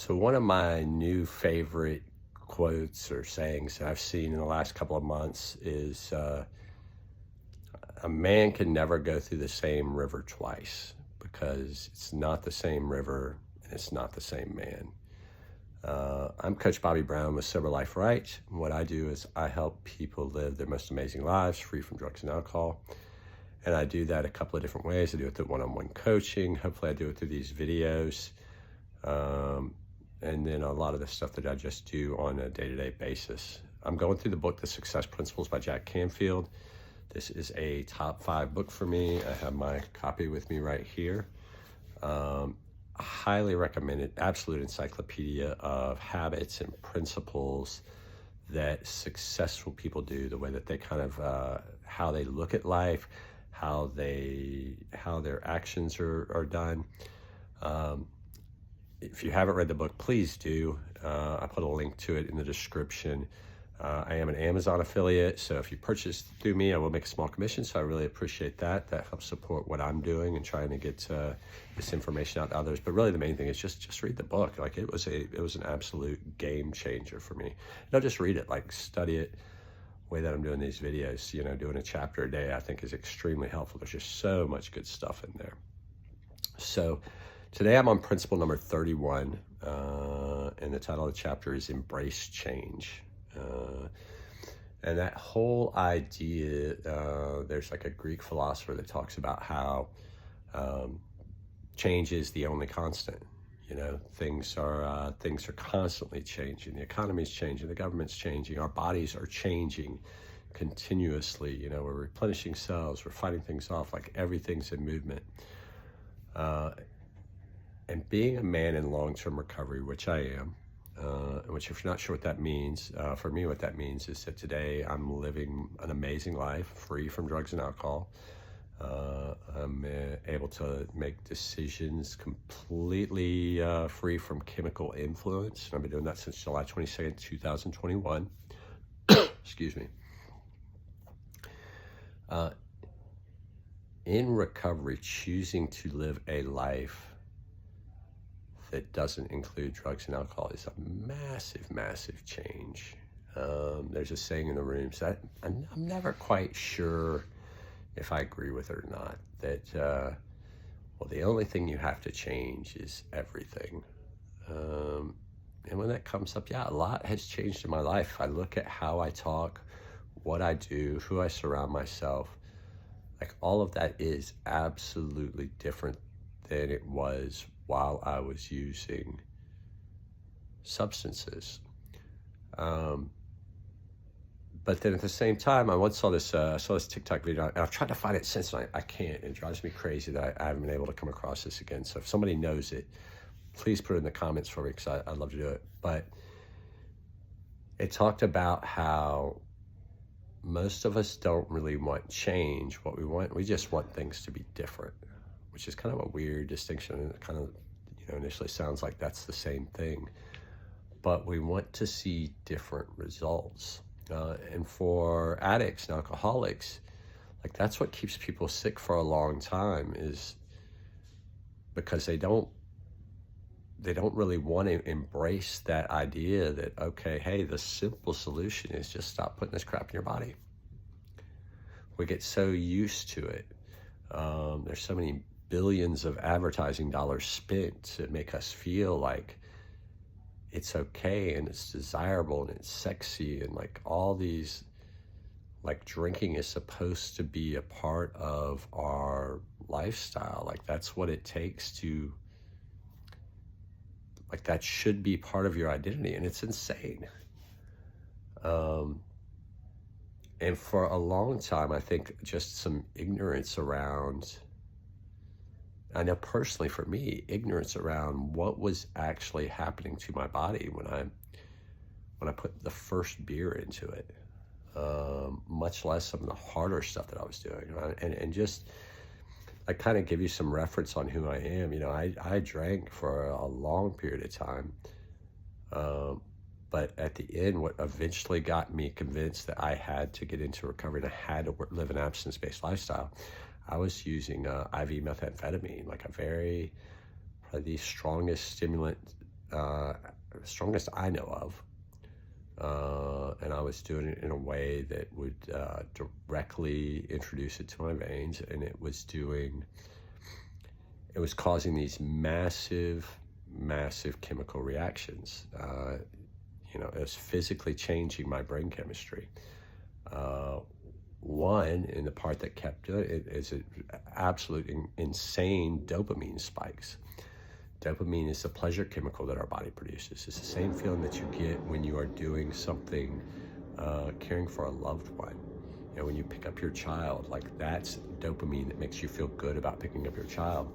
So one of my new favorite quotes or sayings that I've seen in the last couple of months is a man can never go through the same river twice because it's not the same river and it's not the same man. I'm Coach Bobby Brown with Sober Life Right. And what I do is I help people live their most amazing lives free from drugs and alcohol. And I do that a couple of different ways. I do it through one-on-one coaching. Hopefully I do it through these videos. And then a lot of the stuff that I just do on a day-to-day basis. I'm going through the book, The Success Principles by Jack Canfield. This is a top 5 book for me. I have my copy with me right here. I highly recommend it. Absolute encyclopedia of habits and principles that successful people do, the way that they kind of, how they look at life, how their actions are done. If you haven't read the book, please do. I put a link to it in the description. I am an Amazon affiliate, so if you purchase through me, I will make a small commission, so I really appreciate that. That helps support what I'm doing and trying to get this information out to others. But really the main thing is just read the book. Like it was an absolute game changer for me. Don't just read it, like study it. The way that I'm doing these videos, doing a chapter a day, I think is extremely helpful. There's just so much good stuff in there. So today I'm on principle number 31, and the title of the chapter is Embrace Change. And that whole idea, there's like a Greek philosopher that talks about how change is the only constant. Things are constantly changing. The economy's changing, the government's changing, our bodies are changing continuously. We're replenishing cells, we're fighting things off, like everything's in movement. And being a man in long-term recovery, which I am, which if you're not sure what that means, for me what that means is that today I'm living an amazing life, free from drugs and alcohol. I'm able to make decisions completely free from chemical influence. I've been doing that since July 22nd, 2021. Excuse me. In recovery, choosing to live a life that doesn't include drugs and alcohol is a massive, massive change. There's a saying in the room, so I'm never quite sure if I agree with it or not, that, well, the only thing you have to change is everything. And when that comes up, yeah, a lot has changed in my life. I look at how I talk, what I do, who I surround myself, like all of that is absolutely different than it was while I was using substances. But then at the same time, I once saw this TikTok video, and I've tried to find it since, and I can't. It drives me crazy that I haven't been able to come across this again. So if somebody knows it, please put it in the comments for me, because I'd love to do it. But it talked about how most of us don't really want change. What we just want things to be different, which is kind of a weird distinction, and it kind of, initially sounds like that's the same thing. But we want to see different results. And for addicts and alcoholics, like that's what keeps people sick for a long time, is because they don't really want to embrace that idea that, okay, hey, the simple solution is just stop putting this crap in your body. We get so used to it. There's so many billions of advertising dollars spent to make us feel like it's okay and it's desirable and it's sexy, and like all these, like drinking is supposed to be a part of our lifestyle. Like that's what it takes to, like that should be part of your identity, and it's insane. And for a long time, I think just some ignorance around, I know personally for me, ignorance around what was actually happening to my body when I put the first beer into it, much less some of the harder stuff that I was doing. And just, I kind of give you some reference on who I am. I drank for a long period of time, but at the end, what eventually got me convinced that I had to get into recovery and I had to live an abstinence-based lifestyle, I was using IV methamphetamine, like probably the strongest stimulant strongest I know of. And I was doing it in a way that would directly introduce it to my veins, and it was causing these massive, massive chemical reactions. It was physically changing my brain chemistry. One, in the part that kept it, is absolute insane dopamine spikes. Dopamine is the pleasure chemical that our body produces. It's the same feeling that you get when you are doing something, caring for a loved one. When you pick up your child, like that's dopamine that makes you feel good about picking up your child.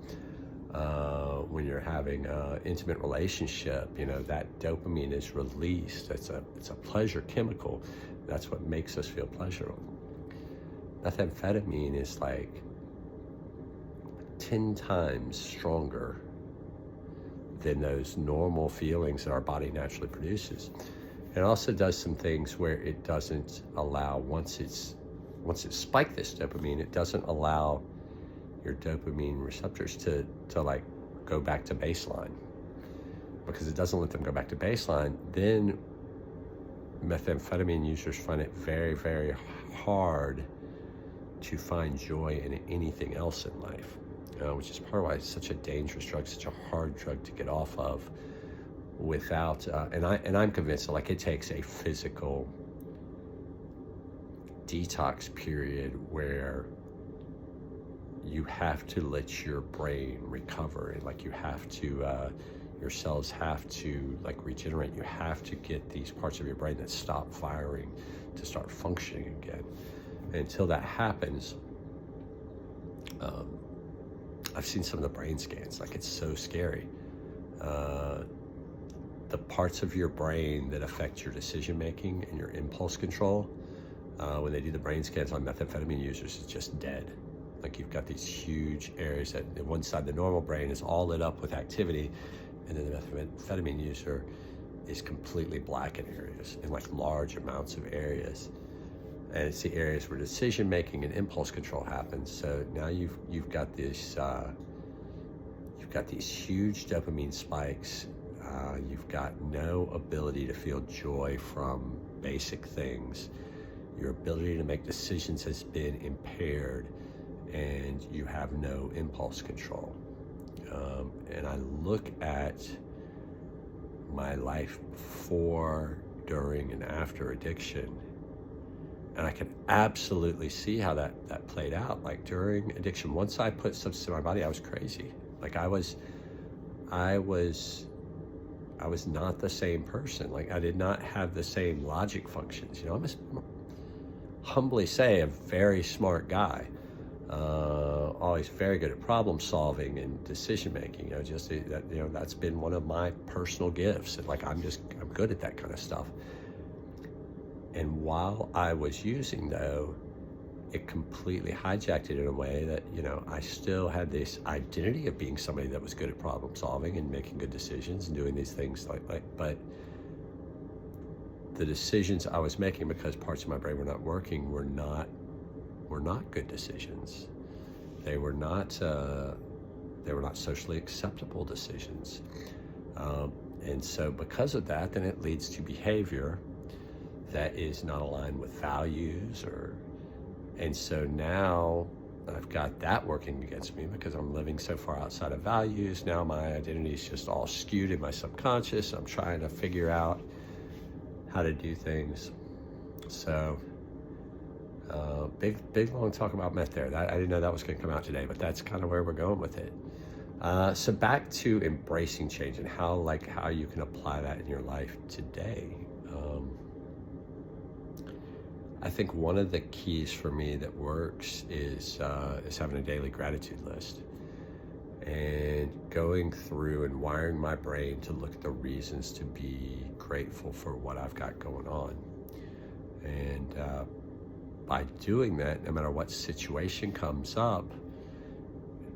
When you're having an intimate relationship, that dopamine is released. It's a pleasure chemical. That's what makes us feel pleasurable. Methamphetamine is like 10 times stronger than those normal feelings that our body naturally produces. It also does some things where it doesn't allow, once it's spiked this dopamine, it doesn't allow your dopamine receptors to like go back to baseline. Because it doesn't let them go back to baseline, then methamphetamine users find it very, very hard to find joy in anything else in life. Which is part of why it's such a dangerous drug, such a hard drug to get off of without, and I'm convinced that like it takes a physical detox period where you have to let your brain recover, and like you have to, your cells have to like regenerate. You have to get these parts of your brain that stop firing to start functioning again. And until that happens, I've seen some of the brain scans, like it's so scary. The parts of your brain that affect your decision-making and your impulse control, when they do the brain scans on methamphetamine users, it's just dead. Like you've got these huge areas that on one side, the normal brain is all lit up with activity, and then the methamphetamine user is completely black in areas, in like large amounts of areas. And it's the areas where decision-making and impulse control happens. So now you've got this, you've got these huge dopamine spikes. You've got no ability to feel joy from basic things. Your ability to make decisions has been impaired, and you have no impulse control. And I look at my life before, during, and after addiction, and I can absolutely see how that played out. Like during addiction, once I put substance in my body, I was crazy. Like I was not the same person. Like I did not have the same logic functions. I'm humbly say a very smart guy. Always very good at problem solving and decision making. That's been one of my personal gifts. And like I'm good at that kind of stuff. And while I was using, though, it completely hijacked it in a way that, I still had this identity of being somebody that was good at problem solving and making good decisions and doing these things but the decisions I was making, because parts of my brain were not working, were not good decisions. They were not socially acceptable decisions. And so because of that, then it leads to behavior that is not aligned with values, and so now I've got that working against me because I'm living so far outside of values. Now my identity is just all skewed in my subconscious. I'm trying to figure out how to do things. So big long talk about meth there. I didn't know that was going to come out today, but that's kind of where we're going with it. So back to embracing change and how you can apply that in your life today. I think one of the keys for me that works is having a daily gratitude list and going through and wiring my brain to look at the reasons to be grateful for what I've got going on. And by doing that, no matter what situation comes up,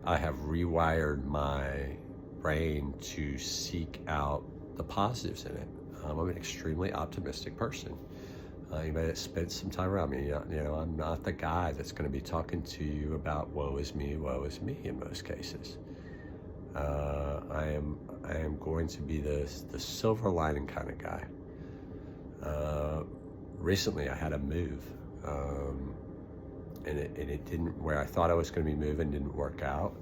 I have rewired my brain to seek out the positives in it. I'm an extremely optimistic person. Anybody that spent some time around me, I'm not the guy that's going to be talking to you about woe is me in most cases. I am going to be the silver lining kind of guy. Recently I had a move, and it didn't, where I thought I was going to be moving didn't work out.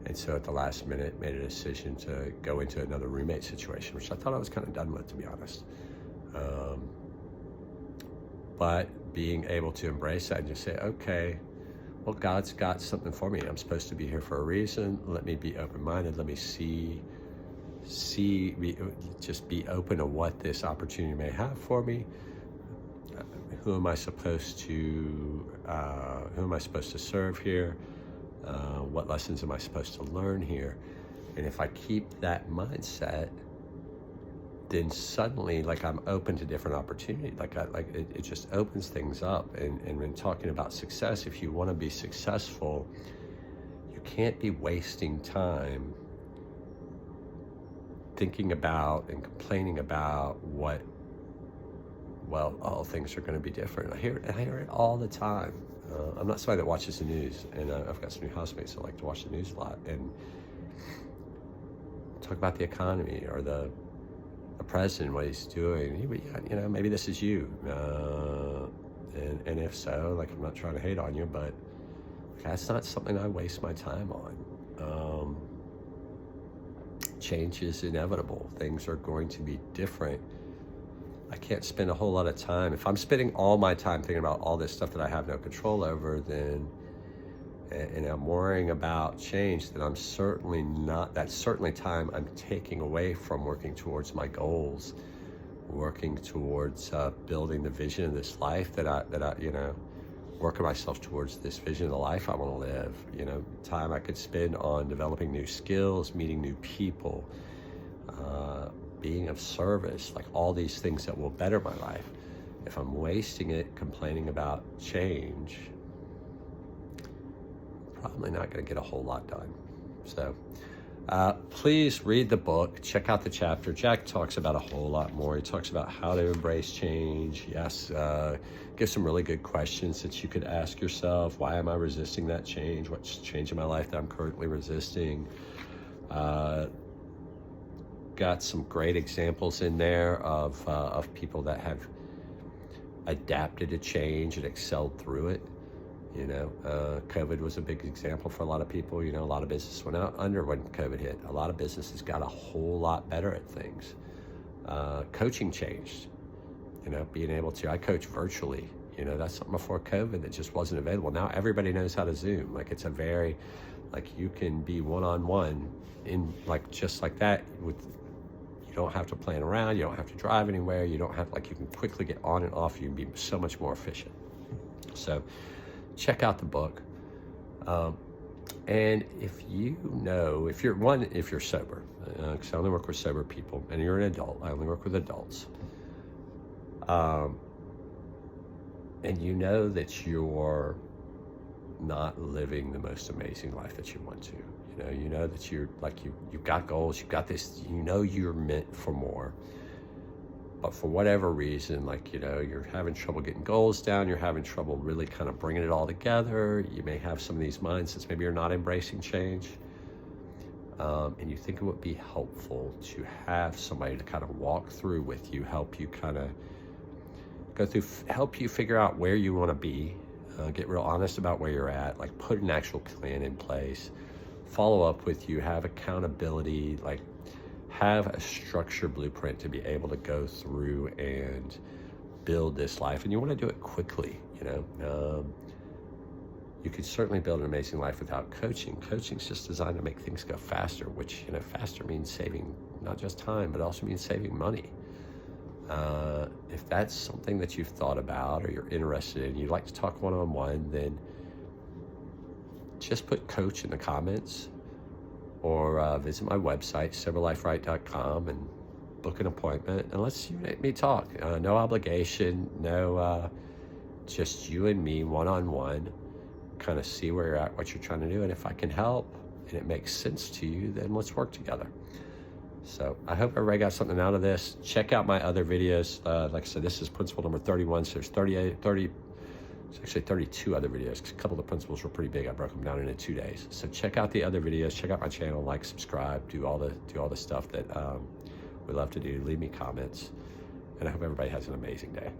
And so at the last minute made a decision to go into another roommate situation, which I thought I was kind of done with, to be honest. But being able to embrace that and just say, okay, well, God's got something for me. I'm supposed to be here for a reason. Let me be open-minded. Let me just be open to what this opportunity may have for me. Who am I supposed to serve here? What lessons am I supposed to learn here? And if I keep that mindset, then suddenly, like, I'm open to different opportunities. It just opens things up. And when talking about success, if you want to be successful, you can't be wasting time thinking about and complaining about all things are going to be different. I hear it all the time. I'm not somebody that watches the news, and I've got some new housemates that like to watch the news a lot and talk about the economy or the president, what he's doing. Maybe this is you, and if so, like, I'm not trying to hate on you, but that's not something I waste my time on. Change is inevitable. Things are going to be different. I can't spend a whole lot of time. If I'm spending all my time thinking about all this stuff that I have no control over, and I'm worrying about change, then that's certainly time I'm taking away from working towards my goals, working towards building the vision of this life that I working myself towards this vision of the life I want to live. Time I could spend on developing new skills, meeting new people, being of service, like all these things that will better my life. If I'm wasting it complaining about change, probably not going to get a whole lot done. So please read the book, check out the chapter. Jack talks about a whole lot more. He talks about how to embrace change. Yes, gives some really good questions that you could ask yourself. Why am I resisting that change? What's changed in my life that I'm currently resisting? Got some great examples in there of people that have adapted to change and excelled through it. COVID was a big example for a lot of people. A lot of business went out under when COVID hit. A lot of businesses got a whole lot better at things. Coaching changed. Being able to, I coach virtually. That's something before COVID that just wasn't available. Now everybody knows how to Zoom. Like, it's a very, like, you can be one-on-one in, like, just like that. You don't have to plan around. You don't have to drive anywhere. You don't have, like, you can quickly get on and off. You can be so much more efficient. So check out the book. And if you're sober, because I only work with sober people, and you're an adult, I only work with adults. And you know that you're not living the most amazing life that you want to. You know that you've got goals, you've got this, you're meant for more. But for whatever reason, you're having trouble getting goals down, you're having trouble really kind of bringing it all together. You may have some of these mindsets, maybe you're not embracing change. And you think it would be helpful to have somebody to kind of walk through with you, help you kind of help you figure out where you want to be, get real honest about where you're at, like put an actual plan in place, follow up with you, have accountability, like have a structured blueprint to be able to go through and build this life. And you want to do it quickly, you could certainly build an amazing life without coaching. Coaching's just designed to make things go faster, which, faster means saving not just time, but also means saving money. If that's something that you've thought about or you're interested in, you'd like to talk one-on-one, then just put coach in the comments, or visit my website, soberliferight.com, and book an appointment, and let's me talk. No obligation, just you and me one-on-one, kind of see where you're at, what you're trying to do, and if I can help and it makes sense to you, then let's work together. So I hope everybody got something out of this. Check out my other videos. Like I said, this is principle number 31, so there's 30 It's actually 32 other videos because a couple of the principles were pretty big. I broke them down into 2 days. So check out the other videos. Check out my channel. Like, subscribe. Do all the stuff that we love to do. Leave me comments. And I hope everybody has an amazing day.